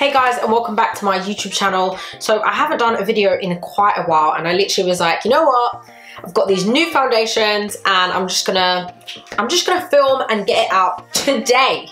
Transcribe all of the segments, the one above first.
Hey guys, and welcome back to my YouTube channel. So I haven't done a video in quite a while, and I literally was like, you know what? I've got these new foundations and I'm just gonna film and get it out today.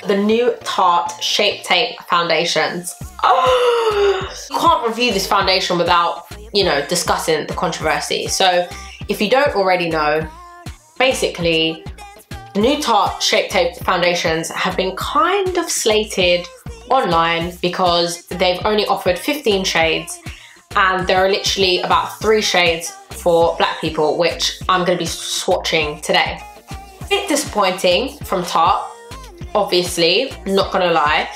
The new Tarte Shape Tape foundations. Oh, you can't review this foundation without, you know, discussing the controversy. So if you don't already know, basically, the new Tarte Shape Tape foundations have been kind of slated online because they've only offered 15 shades and there are literally about 3 shades for black people, which I'm going to be swatching today. A bit disappointing from Tarte, obviously, not gonna lie.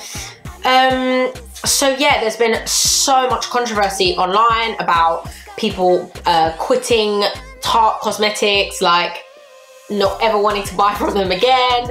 So yeah, there's been so much controversy online about people quitting Tarte cosmetics, like not ever wanting to buy from them again,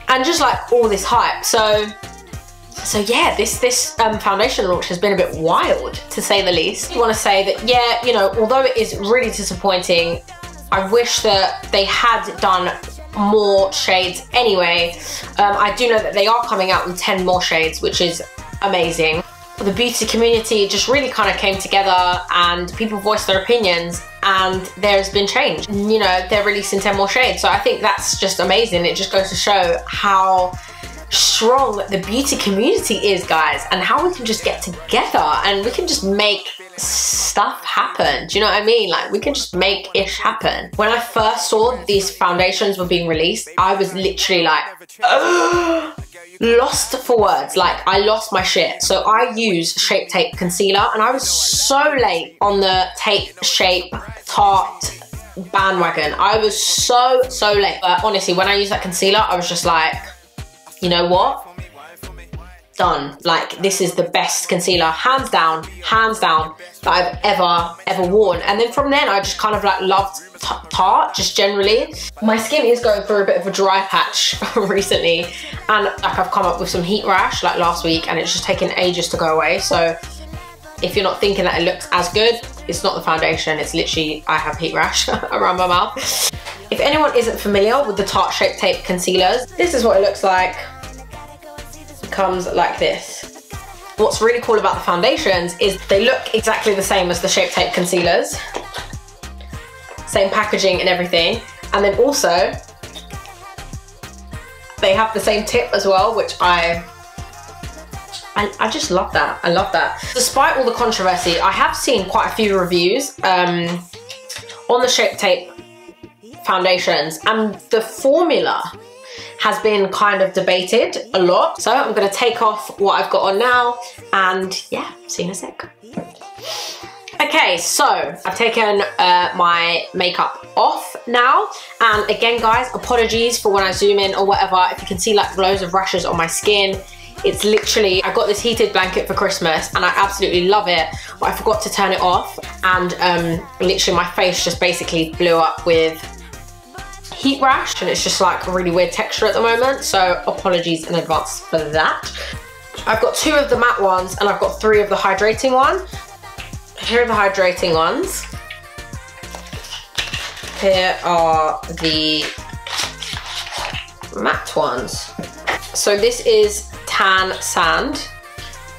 and just like all this hype. So yeah, this foundation launch has been a bit wild, to say the least. I want to say that, yeah, you know, although it is really disappointing, I wish that they had done more shades anyway. I do know that they are coming out with 10 more shades, which is amazing. The beauty community just really kind of came together and people voiced their opinions, and there's been change. You know, they're releasing 10 more shades, so I think that's just amazing. It just goes to show how strong the beauty community is, guys, and how we can just get together and we can just make stuff happen. Do you know what I mean? Like, we can just make ish happen. When I first saw these foundations were being released, I was literally like lost for words. Like, I lost my shit. So I use Shape Tape concealer, and I was so late on the Tape Shape Tarte bandwagon. I was so late. But honestly, when I used that concealer, I was just like, you know what? Done. Like, this is the best concealer, hands down, that I've ever worn. And then from then, I just kind of like loved Tarte, just generally. My skin is going through a bit of a dry patch recently, and like I've come up with some heat rash like last week, and it's just taken ages to go away. So if you're not thinking that it looks as good, it's not the foundation, it's literally I have heat rash around my mouth. If anyone isn't familiar with the Tarte Shape Tape concealers, this is what it looks like. It comes like this. What's really cool about the foundations is they look exactly the same as the Shape Tape concealers. Same packaging and everything. And then also, they have the same tip as well, which I just love that. I love that. Despite all the controversy, I have seen quite a few reviews on the Shape Tape foundations, and the formula has been kind of debated a lot. So I'm gonna take off what I've got on now, and yeah, see you in a sec. Okay, so I've taken my makeup off now, and again guys, apologies for when I zoom in or whatever, if you can see like loads of rashes on my skin. It's literally, I got this heated blanket for Christmas and I absolutely love it, but I forgot to turn it off, and literally my face just basically blew up with heat rash, and it's just like a really weird texture at the moment, so apologies in advance for that. I've got 2 of the matte ones and I've got 3 of the hydrating ones. Here are the hydrating ones. Here are the matte ones. So this is Tan Sand,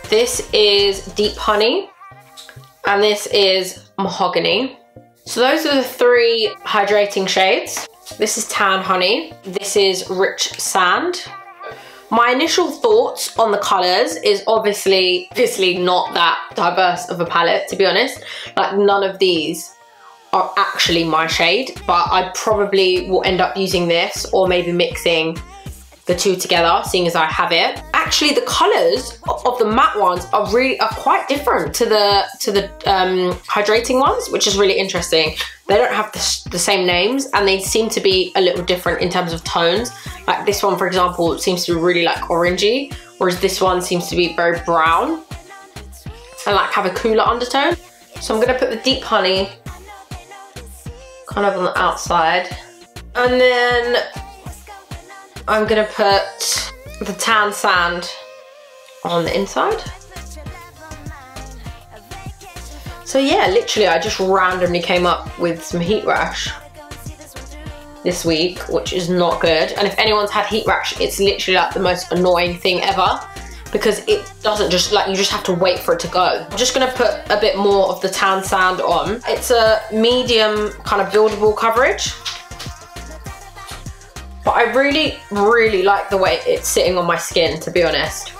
this is Deep Honey, and this is Mahogany. So those are the 3 hydrating shades. This is Tan Honey, this is Rich Sand. My initial thoughts on the colours is obviously not that diverse of a palette, to be honest. Like, none of these are actually my shade, but I probably will end up using this or maybe mixing the 2 together, seeing as I have it. Actually, the colours of the matte ones are quite different to the hydrating ones, which is really interesting. They don't have the same names, and they seem to be a little different in terms of tones. Like this one, for example, seems to be really like orangey, whereas this one seems to be very brown and like have a cooler undertone. So I'm gonna put the Deep Honey kind of on the outside, and then I'm gonna put the Tan Sand on the inside. So yeah, literally I just randomly came up with some heat rash this week, which is not good. And if anyone's had heat rash, it's literally like the most annoying thing ever. because it doesn't just, like, you just have to wait for it to go. I'm just gonna put a bit more of the tan sand on. It's a medium kind of buildable coverage. But I really, really like the way it's sitting on my skin, to be honest.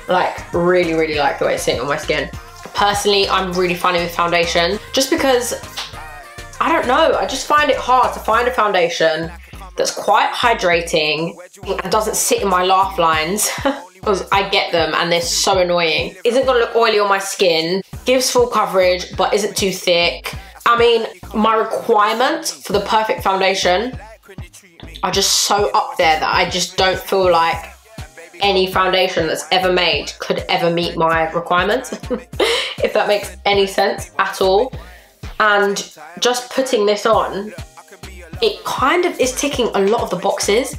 Like, really, really like the way it's sitting on my skin. Personally, I'm really funny with foundation, just because, I don't know, I just find it hard to find a foundation that's quite hydrating and doesn't sit in my laugh lines, because I get them and they're so annoying. Isn't gonna look oily on my skin, gives full coverage, but isn't too thick. I mean, my requirements for the perfect foundation are just so up there that I just don't feel like any foundation that's ever made could ever meet my requirements, if that makes any sense at all. And just putting this on, it kind of is ticking a lot of the boxes.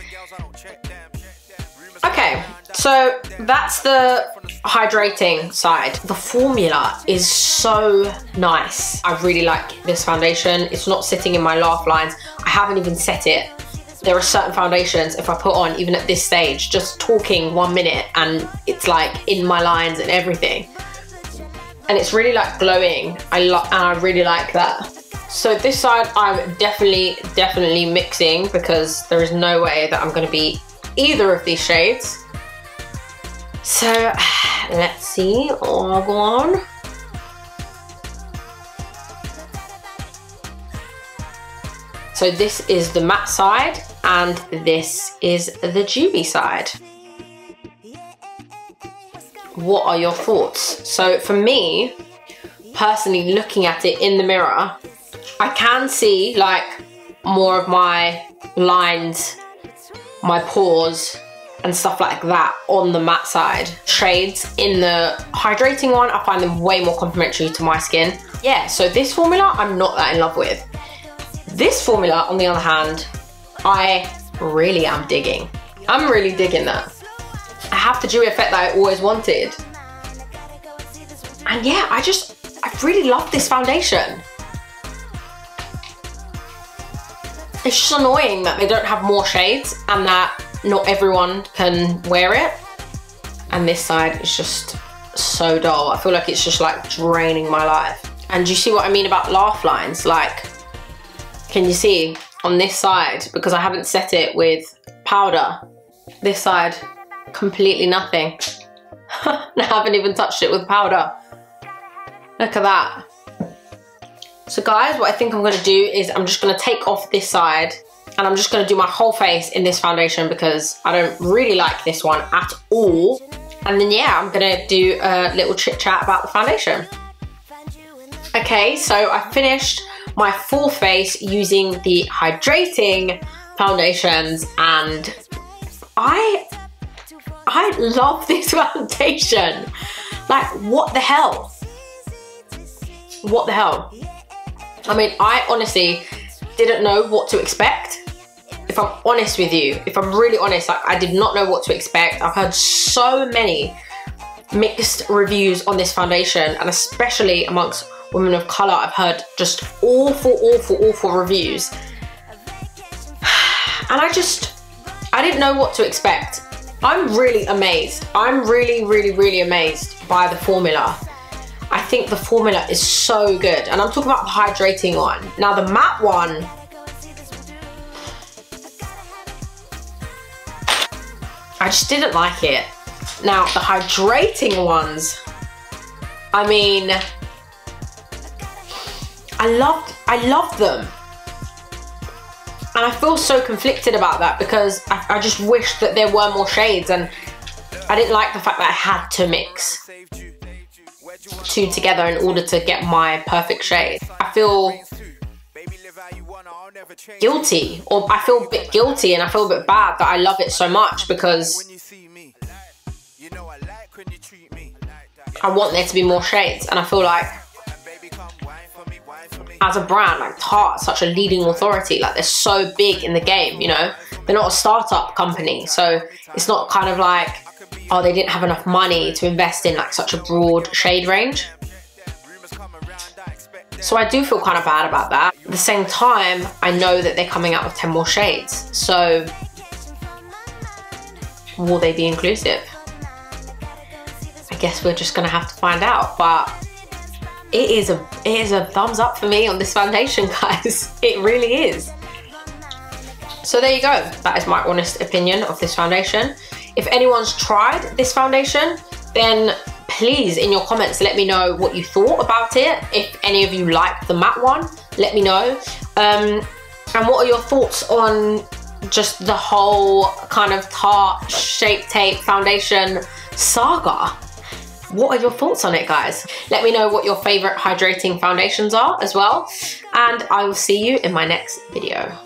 Okay, so that's the hydrating side. The formula is so nice. I really like this foundation. It's not sitting in my laugh lines. I haven't even set it. There are certain foundations, if I put on, even at this stage, just talking 1 minute and it's like in my lines and everything. And it's really like glowing. And I really like that. So this side I'm definitely mixing, because there is no way that I'm gonna be either of these shades. So let's see, I'll go on. So this is the matte side and this is the dewy side. What are your thoughts? So for me, personally, looking at it in the mirror, I can see like more of my lines, my pores and stuff like that on the matte side. Shades in the hydrating one, I find them way more complementary to my skin. Yeah, so this formula I'm not that in love with. This formula, on the other hand, I really am digging. I'm really digging that. I have the dewy effect that I always wanted. And yeah, I really love this foundation. It's just annoying that they don't have more shades and that not everyone can wear it. And this side is just so dull. I feel like it's just like draining my life. And you see what I mean about laugh lines? Like, can you see on this side, because I haven't set it with powder, this side, completely nothing. I haven't even touched it with powder. Look at that. So guys, what I think I'm gonna do is I'm just gonna take off this side and I'm just gonna do my whole face in this foundation, because I don't really like this one at all. And then yeah, I'm gonna do a little chit chat about the foundation. Okay, so I finished my full face using the hydrating foundations, and I love this foundation. Like, what the hell? What the hell? I mean, I honestly didn't know what to expect. If I'm honest with you, if I'm really honest, like, I did not know what to expect. I've heard so many mixed reviews on this foundation, and especially amongst women of colour, I've heard just awful reviews. And I didn't know what to expect. I'm really amazed. I'm really amazed by the formula. I think the formula is so good. And I'm talking about the hydrating one. Now the matte one, I just didn't like it. Now the hydrating ones, I mean, I loved them. And I feel so conflicted about that, because I just wish that there were more shades, and I didn't like the fact that I had to mix two together in order to get my perfect shade. I feel guilty, or I feel a bit guilty and I feel a bit bad that I love it so much, because I want there to be more shades. And I feel like as a brand, like Tarte, such a leading authority, like they're so big in the game, you know, they're not a startup company, so it's not kind of like, oh, they didn't have enough money to invest in like such a broad shade range. So I do feel kind of bad about that. At the same time, I know that they're coming out with 10 more shades, so will they be inclusive? I guess we're just gonna have to find out. But it is a thumbs up for me on this foundation, guys. It really is. So there you go. That is my honest opinion of this foundation. If anyone's tried this foundation, then please in your comments let me know what you thought about it. If any of you like the matte one, let me know. And what are your thoughts on just the whole kind of Tarte Shape Tape foundation saga? What are your thoughts on it, guys? Let me know what your favorite hydrating foundations are as well. And I will see you in my next video.